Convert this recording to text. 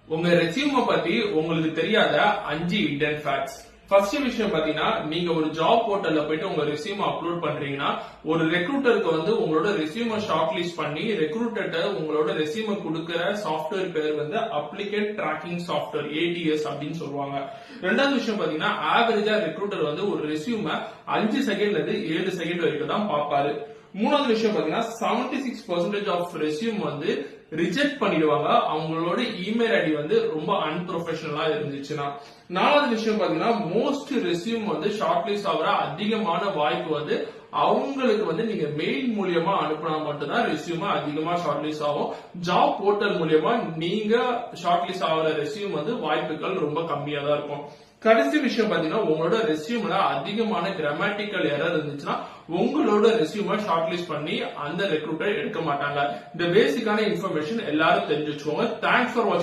உங்க ரெசியூமை பத்தி உங்களுக்கு தெரியாத 5 ஹிடன் ஃபேக்ட்ஸ். ஃபர்ஸ்ட் விஷயம் பாத்தீங்கன்னா, நீங்க ஒரு ஜாப் போர்ட்டல்ல போயிட்டு உங்க ரெசியூமை அப்லோட் பண்றீங்கன்னா, ஒரு ரெக்ரூட்டருக்கு உங்களோட ரெசியூமை ஷார்ட் லிஸ்ட் பண்ணி ரெக்ரூட்டர்ட்ட உங்களோட ரெசியூமை கொடுக்கிற சாஃப்ட்வேர் பேர் அப்ளிகேட் ட்ராக்கிங் சாஃப்ட்வேர், ATS அப்படின்னு சொல்லுவாங்க. ரெண்டாவது விஷயம் பாத்தீங்கன்னா, ஆவரேஜா ரெக்ரூட்டர் ஒரு ரெசியூமை 5 செகண்ட்ல இருந்து 7 செகண்ட் வரைக்கும் தான் பாப்பாரு. மூணாவது விஷயம் பாத்தீங்கன்னா, 76% ஆஃப் ரெசியூம் ரிஜெக்ட் பண்ணிடுவாங்க அவங்களோட இமெயில் ஐடி ரொம்ப அன்ப்ரொஃபஷனலா இருந்துச்சுன்னா. நாலாவது விஷயம் பாத்தீங்கன்னா, மோஸ்ட் ரெசியூம் ஷார்ட் லிஸ்ட் ஆகிற அதிகமான வாய்ப்பு அவங்களுக்கு நீங்க மெயில் மூலியமா அனுப்பினா மட்டும்தான் ரெசியூம் அதிகமா ஷார்ட் லிஸ்ட் ஆகும். ஜாப் போர்ட்டல் மூலியமா நீங்க ஷார்ட் லிஸ்ட் ஆகிற ரெசியூம் வாய்ப்புகள் ரொம்ப கம்மியா தான் இருக்கும். கடைசி விஷயம் பாத்தீங்கன்னா, உங்களோட ரெசியூம்ல அதிகமான கிராமட்டிக்கல் எரர் இருந்துச்சுன்னா உங்களோட ரெசியூமை ஷார்ட் லிஸ்ட் பண்ணி அந்த ரெக்ரூட்டர் எடுக்க மாட்டாங்க. இந்த பேசிக்கான இன்ஃபர்மேஷன் எல்லாரும் தெரிஞ்சு வச்சுக்கோங்க. தேங்க்ஸ் ஃபார் வாட்சிங்.